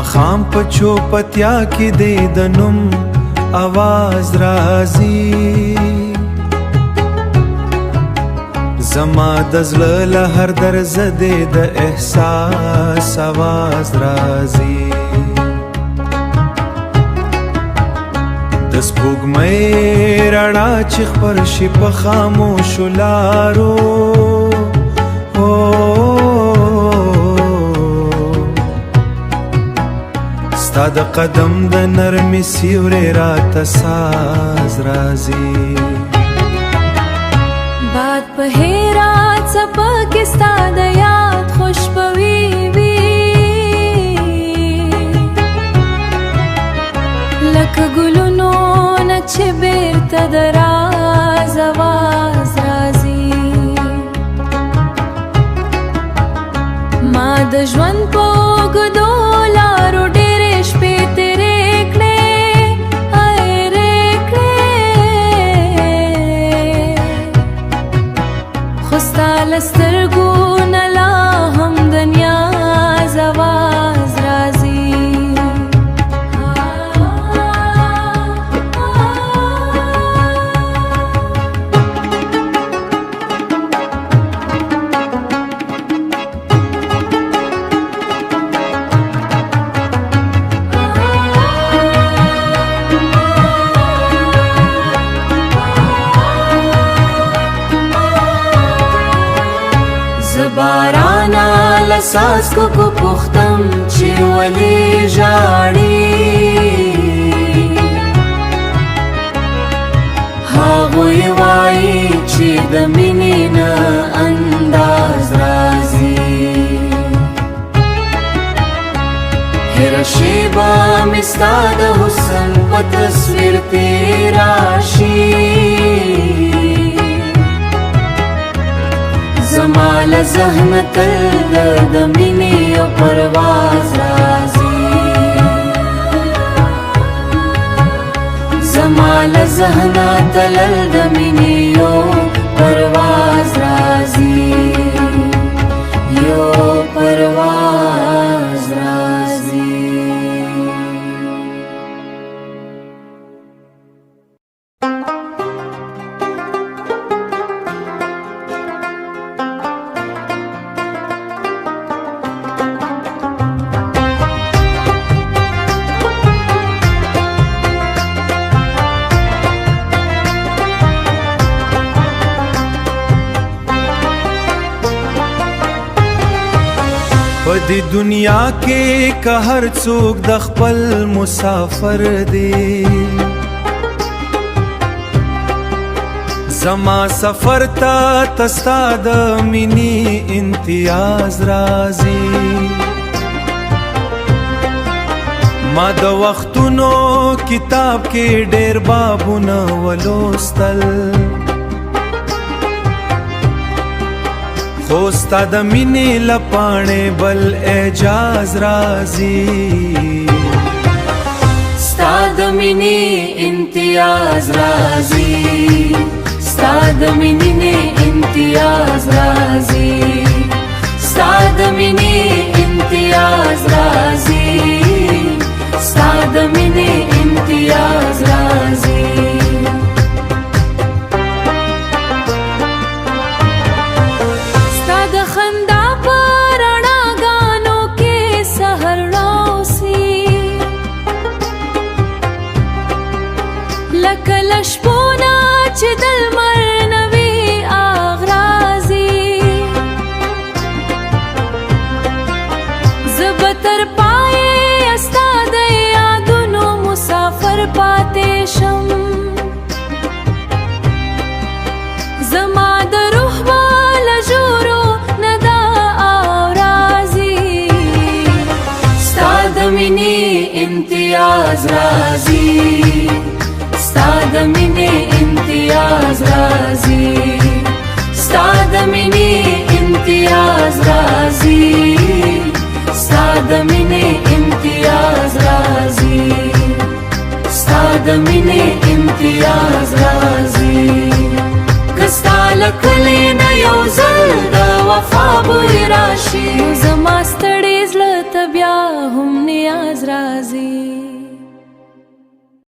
ماخام په چوپتیا کې دې د نوم आवाज راځي زما د زړه له هر درز دې د احساس आवाज راځي د سپوږمۍ رڼا چې خپر شي په خاموشو لارو ستا د قدم د نرمي سیوري راته ساز راځي باد په هرات څپکې ستا د یاد خوشبوي وي لکه ګلونو نه چې بیرته د راز آواز راځي ما د ژوند په اوږدو لارو ډېرې شپې تېرې کړې خو ستا له سترګو نه لا هم د نیاز آواز راځي بارانا لساس کو پختم چې ولې ژاړي هغوی وایي چې د مینې نه انداز راځي هره شیبه مې ستا د حسن په تصویر تېره شي زما له ذهنه تل د مینې یو پرواز راځي زما له ذهنه تل د مینې یو پرواز راځي یو پرواز راځي په دې دنیا کې که هر څوک د خپل مسافر دی زما سفر ته ستا د مینې امتیاز راځي ما د وختونو کتاب کې ډېر بابونه ولوستل خو ستا د مینې له پاڼې بل اعجاز راځي ستا د مینې امتیاز راځي ستا د مینې امتیاز راځي ستا د مینې امتیاز راځي ستا د مینې امتیاز راځي لکه لشپونه چې د لمر نه وي اغرازي زه به تر پایه ستا د یادونو مسافر پاتې شم زما د روح به له ژورو نه دا اورازي ستا د مینې امتیاز راځي ستا د مینې امتیاز راځي ستا د مینې امتیاز راځي ستا د مینې امتیاز راځي ستا د مینې امتیاز راځي که ستا له کلي نه یو ځل د وفا بوی راشي زما ستړی زړه ته بیا هم نیاز راځي